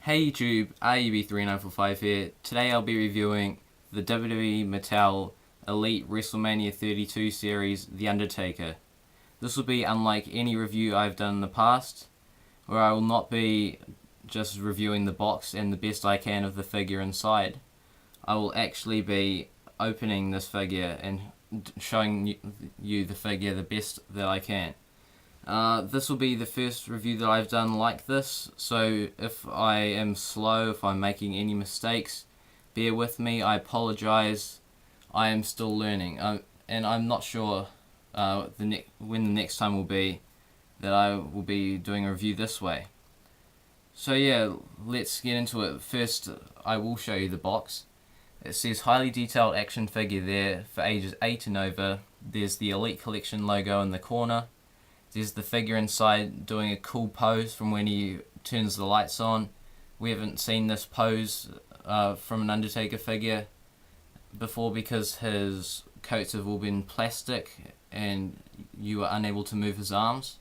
Hey YouTube, RUB3945 here. Today I'll be reviewing the WWE Mattel Elite WrestleMania 32 Series, The Undertaker. This will be unlike any review I've done in the past, where I will not be just reviewing the box and the best I can of the figure inside. I will actually be opening this figure and showing you the figure the best that I can. This will be the first review that I've done like this, so if I am slow, if I'm making any mistakes, bear with me. I apologize. I am still learning, and I'm not sure when the next time will be that I will be doing a review this way. So yeah, let's get into it. First, I will show you the box. It says highly detailed action figure there for ages 8 and over. There's the Elite Collection logo in the corner. There's the figure inside doing a cool pose from when he turns the lights on. We haven't seen this pose from an Undertaker figure before because his coats have all been plastic and you are unable to move his arms.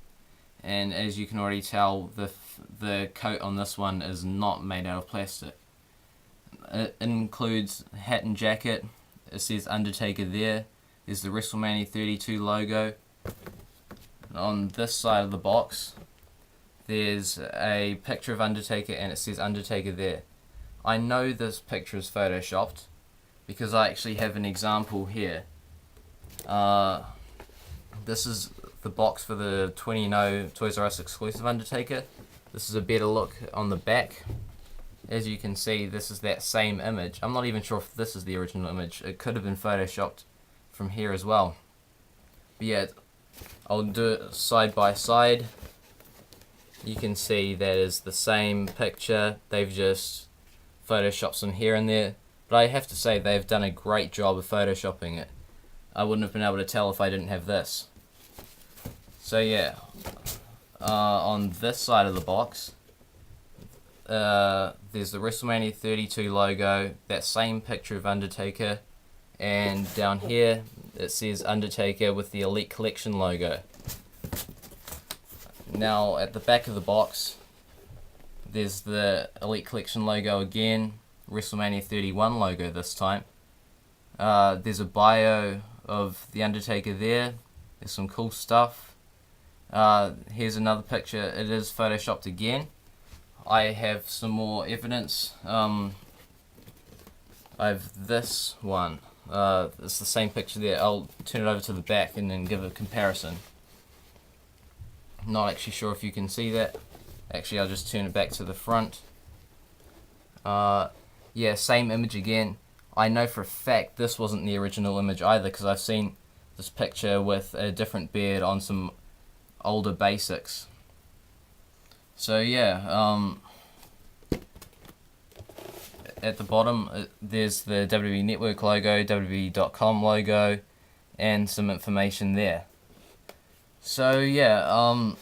And as you can already tell, the coat on this one is not made out of plastic. It includes hat and jacket. It says Undertaker there. There's the WrestleMania 32 logo. On this side of the box, there's a picture of Undertaker and it says Undertaker there. I know this picture is photoshopped because I actually have an example here. This is the box for the 20 Toys R Us exclusive Undertaker. This is a better look on the back. As you can see, this is that same image. I'm not even sure if this is the original image. It could have been photoshopped from here as well. But yeah, I'll do it side by side. You can see that is the same picture. They've just photoshopped some here and there. But I have to say they've done a great job of photoshopping it. I wouldn't have been able to tell if I didn't have this. So yeah, on this side of the box, there's the WrestleMania 32 logo, that same picture of Undertaker, and down here it says Undertaker with the Elite Collection logo. Now at the back of the box, there's the Elite Collection logo again, WrestleMania 31 logo this time. There's a bio of the Undertaker there. There's some cool stuff. Here's another picture. It is photoshopped again. I have some more evidence. I have this one. It's the same picture there. I'll turn it over to the back and then give a comparison. Not actually sure if you can see that. Actually, I'll just turn it back to the front. Yeah, same image again. I know for a fact this wasn't the original image either because I've seen this picture with a different beard on some older basics. So yeah, at the bottom there's the WWE Network logo, WWE.com logo, and some information there. So yeah,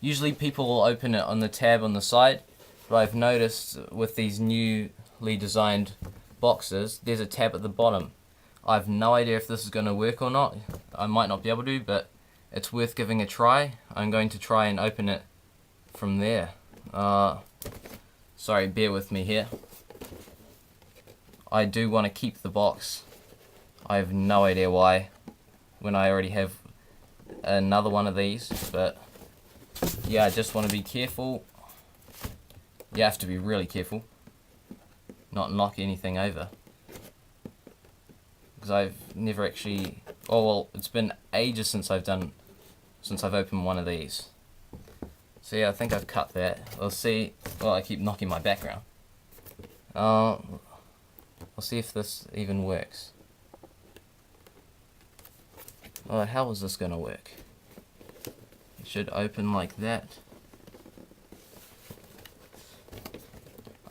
usually people will open it on the tab on the side, but I've noticed with these newly designed boxes, there's a tab at the bottom. I have no idea if this is going to work or not. I might not be able to, but it's worth giving a try. I'm going to try and open it from there. Sorry, bear with me here. I do want to keep the box. I have no idea why, when I already have another one of these, but yeah, I just want to be careful. You have to be really careful, not knock anything over, because I've never actually, oh well, it's been ages since I've opened one of these. So yeah, I think I've cut that. We'll see. Well, I keep knocking my background. We'll see if this even works. Oh, how is this gonna work? It should open like that.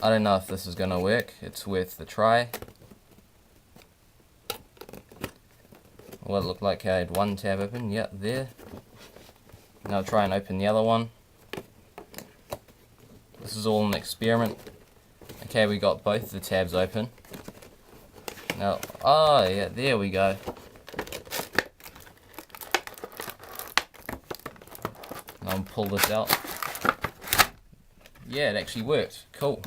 I don't know if this is gonna work. It's worth the try. Well, it looked like I had one tab open. Yep, there. Now I'll try and open the other one. This is all an experiment. Okay, we got both the tabs open. Now, oh yeah, there we go. Now I'll pull this out. yeah, it actually worked. Cool.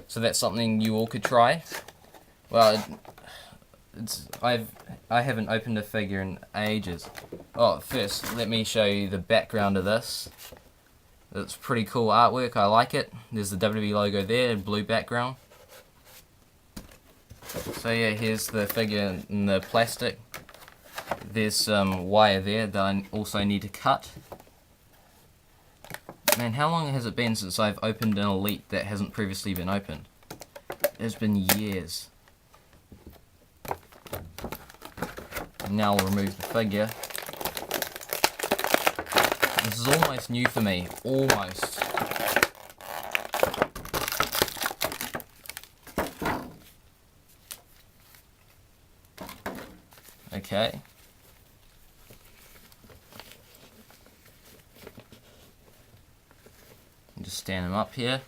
So that's something you all could try. Well, I haven't opened a figure in ages. Oh, first let me show you the background of this. It's pretty cool artwork. I like it. There's the WWE logo there, blue background. So yeah, here's the figure in the plastic. There's some wire there that I also need to cut. Man, how long has it been since I've opened an Elite that hasn't previously been opened? It's been years. Now I'll remove the figure. This is almost new for me. Almost. Okay. Just stand him up here.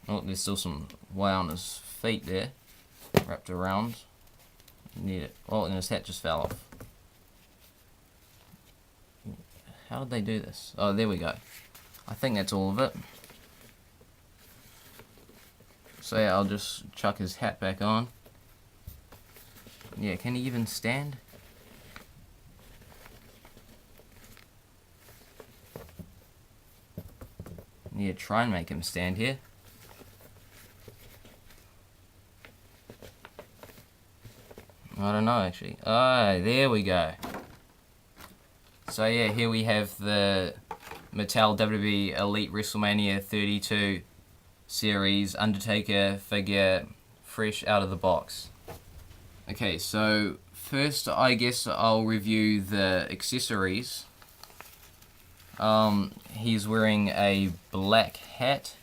Oh, there's still some wire on his feet there, wrapped around. Need it. Oh, and his hat just fell off. How did they do this? Oh, there we go. I think that's all of it. So yeah, I'll just chuck his hat back on. Yeah, can he even stand? Yeah, try and make him stand here. I don't know actually. Oh, there we go. So yeah, here we have the Mattel WWE Elite WrestleMania 32 Series Undertaker figure fresh out of the box. Okay, so first I guess I'll review the accessories. He's wearing a black hat,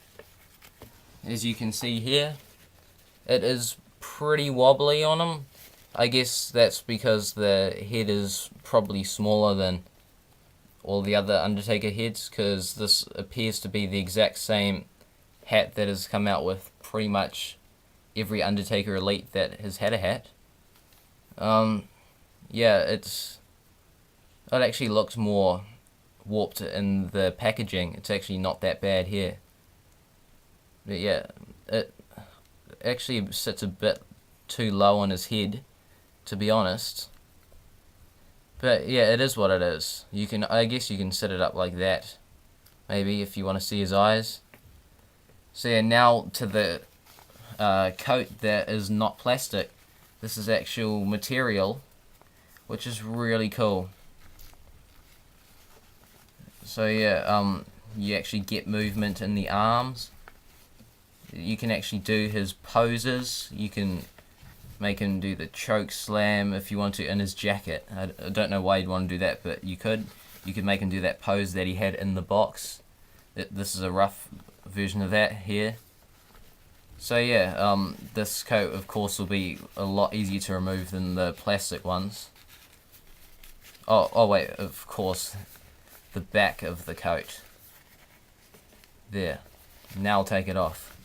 as you can see here. It is pretty wobbly on him. I guess that's because the head is probably smaller than all the other Undertaker heads, because this appears to be the exact same hat that has come out with pretty much every Undertaker Elite that has had a hat. Yeah, it actually looks more warped in the packaging. It's actually not that bad here. But yeah, it actually sits a bit too low on his head, to be honest. But yeah, it is what it is. I guess you can set it up like that, maybe, if you want to see his eyes. So yeah, now to the coat that is not plastic. This is actual material, which is really cool. So yeah, you actually get movement in the arms. You can actually do his poses. You can make him do the choke slam if you want to in his jacket. I don't know why you'd want to do that, but you could. You could make him do that pose that he had in the box. This is a rough version of that here. So yeah, this coat of course will be a lot easier to remove than the plastic ones. Oh wait, of course, the back of the coat. There. Now I'll take it off.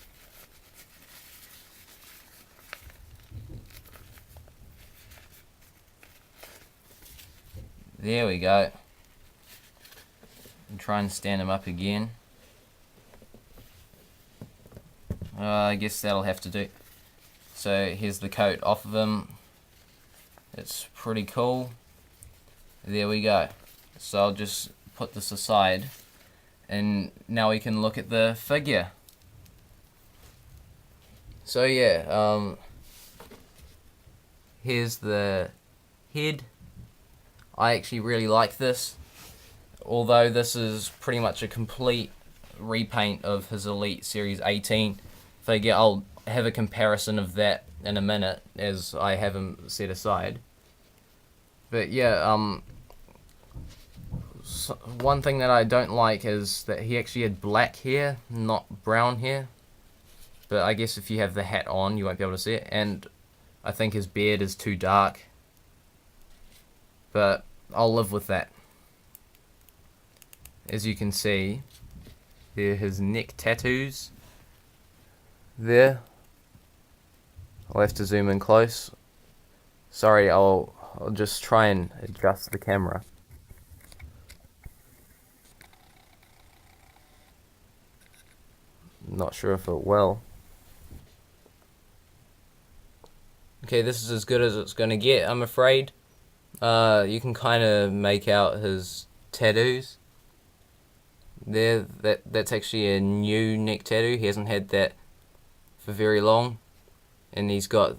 There we go. And try and stand him up again. I guess that'll have to do. So here's the coat off of him. It's pretty cool. There we go. So I'll just put this aside, and now we can look at the figure. So yeah, here's the head. I actually really like this, although this is pretty much a complete repaint of his Elite Series 18 figure. I'll have a comparison of that in a minute as I have him set aside. But yeah, one thing that I don't like is that he actually had black hair, not brown hair. But I guess if you have the hat on, you won't be able to see it. And I think his beard is too dark. But I'll live with that. As you can see, there are his neck tattoos. There. I'll have to zoom in close. Sorry, I'll just try and adjust the camera. Not sure if it will. Okay, this is as good as it's going to get, I'm afraid. You can kind of make out his tattoos there. That's actually a new neck tattoo. He hasn't had that for very long. And he's got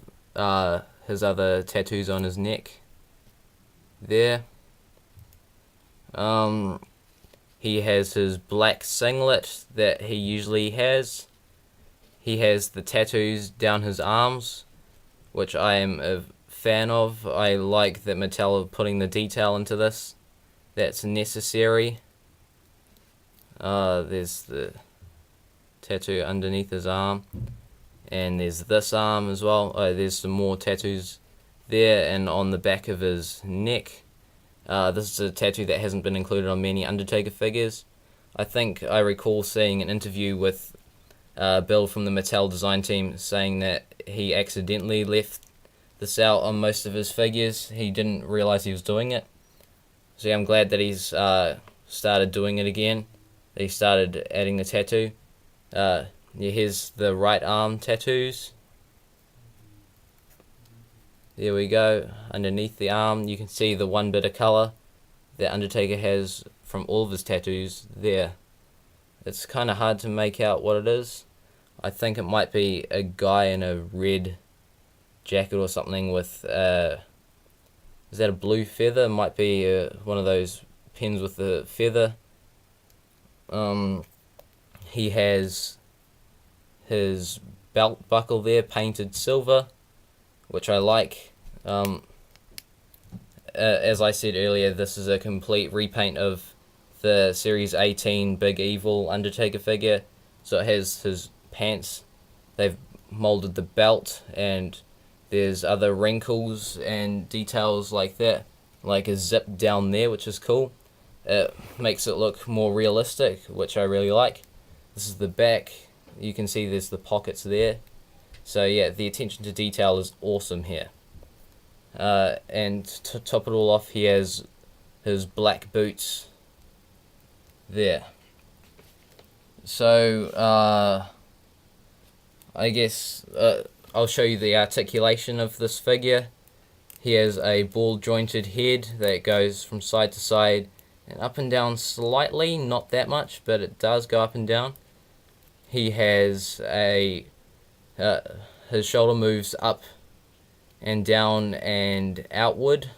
his other tattoos on his neck there. He has his black singlet that he usually has. He has the tattoos down his arms, which I am a fan of. I like that Mattel are putting the detail into this. That's necessary. There's the tattoo underneath his arm. And there's this arm as well. There's some more tattoos there and on the back of his neck. This is a tattoo that hasn't been included on many Undertaker figures. I think I recall seeing an interview with Bill from the Mattel design team saying that he accidentally left this out on most of his figures. He didn't realize he was doing it. So yeah, I'm glad that he's started doing it again. He started adding the tattoo. Yeah, here's the right arm tattoos. There we go. Underneath the arm, you can see the one bit of colour that Undertaker has from all of his tattoos there. It's kind of hard to make out what it is. I think it might be a guy in a red jacket or something with is that a blue feather? It might be one of those pins with the feather. He has his belt buckle there painted silver, which I like. As I said earlier, this is a complete repaint of the Series 18 Big Evil Undertaker figure. So it has his pants, they've molded the belt, and there's other wrinkles and details like that, like a zip down there, which is cool. It makes it look more realistic, which I really like. This is the back. You can see there's the pockets there. So yeah, the attention to detail is awesome here. And to top it all off, he has his black boots there. So I guess I'll show you the articulation of this figure. He has a ball jointed head that goes from side to side and up and down slightly, not that much, but it does go up and down. He has a his shoulder moves up and down and outward.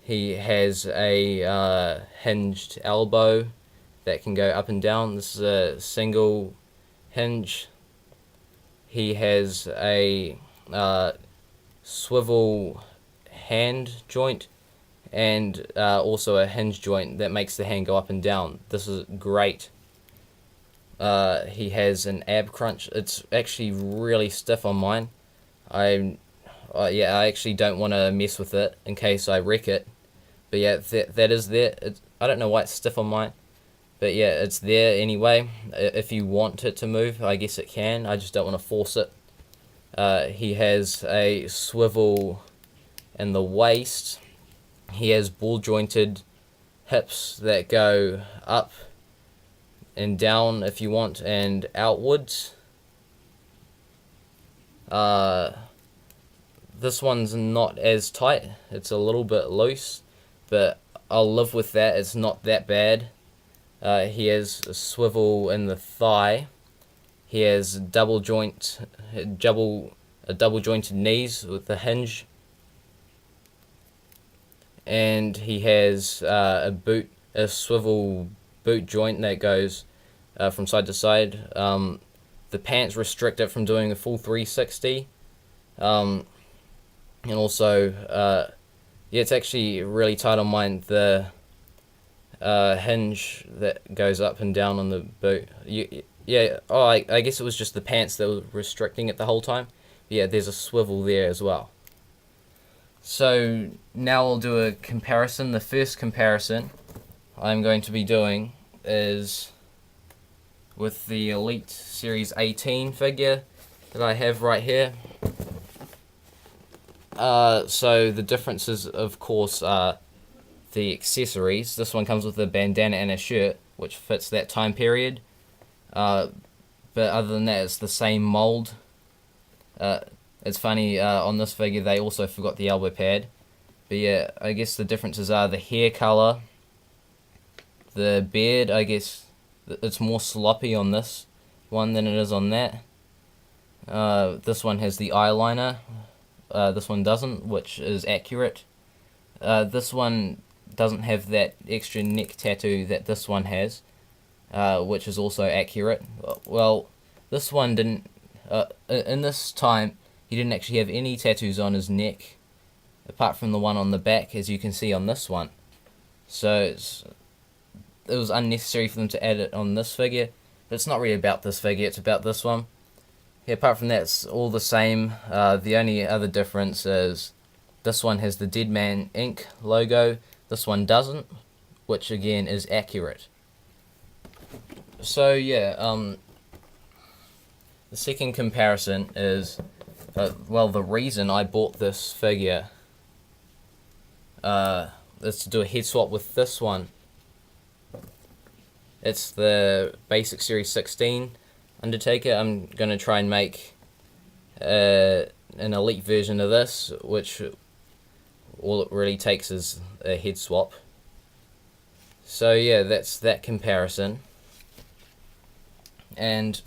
He has a hinged elbow that can go up and down. This is a single hinge. He has a swivel hand joint and also a hinge joint that makes the hand go up and down. This is great. He has an ab crunch. It's actually really stiff on mine. I actually don't want to mess with it in case I wreck it. But yeah, that is there. I don't know why it's stiff on mine. But yeah, it's there anyway. If you want it to move, I guess it can. I just don't want to force it. He has a swivel in the waist. He has ball jointed hips that go up and down if you want, and outwards. This one's not as tight. It's a little bit loose, but I'll live with that. It's not that bad. He has a swivel in the thigh. He has double jointed knees with a hinge, and he has a swivel boot joint that goes from side to side. The pants restrict it from doing a full 360, and also yeah, it's actually really tight on mine. The hinge that goes up and down on the boot. I guess it was just the pants that were restricting it the whole time. Yeah, there's a swivel there as well. So now I'll do a comparison. The first comparison I'm going to be doing is with the Elite Series 18 figure that I have right here. So the differences, of course, are the accessories. This one comes with a bandana and a shirt, which fits that time period. but other than that, it's the same mold. It's funny, on this figure they also forgot the elbow pad. But yeah, I guess the differences are the hair color, the beard. I guess it's more sloppy on this one than it is on that. This one has the eyeliner. This one doesn't, which is accurate. This one doesn't have that extra neck tattoo that this one has, which is also accurate. Well, this one didn't. In this time, he didn't actually have any tattoos on his neck, apart from the one on the back, as you can see on this one. So it was unnecessary for them to add it on this figure. But it's not really about this figure, it's about this one. Yeah, apart from that, it's all the same. The only other difference is this one has the Dead Man Inc. logo, this one doesn't, which again is accurate. So yeah, the second comparison is, well, the reason I bought this figure is to do a head swap with this one. It's the Basic Series 16 Undertaker. I'm going to try and make an Elite version of this, which all it really takes is a head swap. So yeah, that's that comparison. And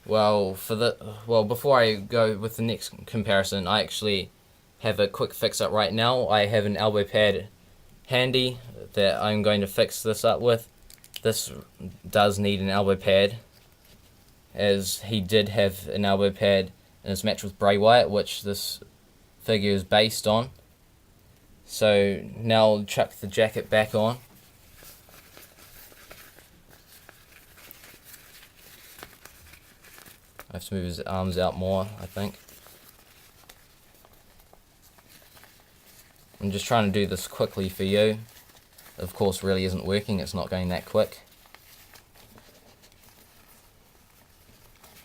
well, before I go with the next comparison, I actually have a quick fix up right now. I have an elbow pad handy that I'm going to fix this up with. This does need an elbow pad, as he did have an elbow pad in his match with Bray Wyatt, which this figure is based on. So now I'll chuck the jacket back on. I have to move his arms out more, I think. I'm just trying to do this quickly for you. Of course, really isn't working, it's not going that quick.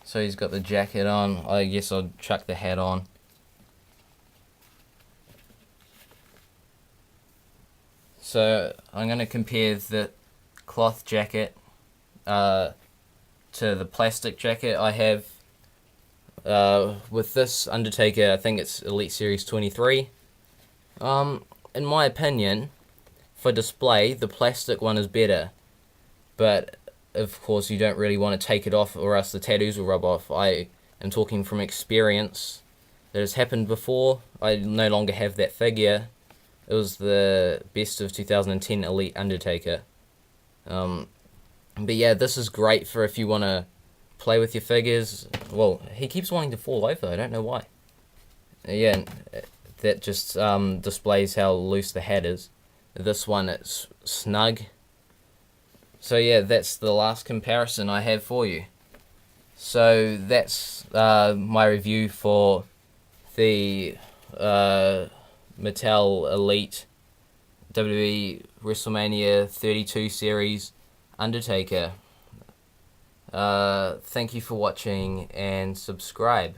So he's got the jacket on. I guess I'll chuck the hat on. So I'm going to compare the cloth jacket to the plastic jacket I have with this Undertaker. I think it's Elite Series 23. In my opinion, for display, the plastic one is better, but of course you don't really want to take it off or else the tattoos will rub off. I am talking from experience. That has happened before. I no longer have that figure. It was the best of 2010 Elite Undertaker. But yeah, this is great for if you want to play with your figures. Well, he keeps wanting to fall over, I don't know why. Yeah, that just displays how loose the hat is. This one, it's snug. So yeah, that's the last comparison I have for you. So that's my review for the Mattel Elite WWE WrestleMania 32 Series Undertaker. Thank you for watching and subscribe.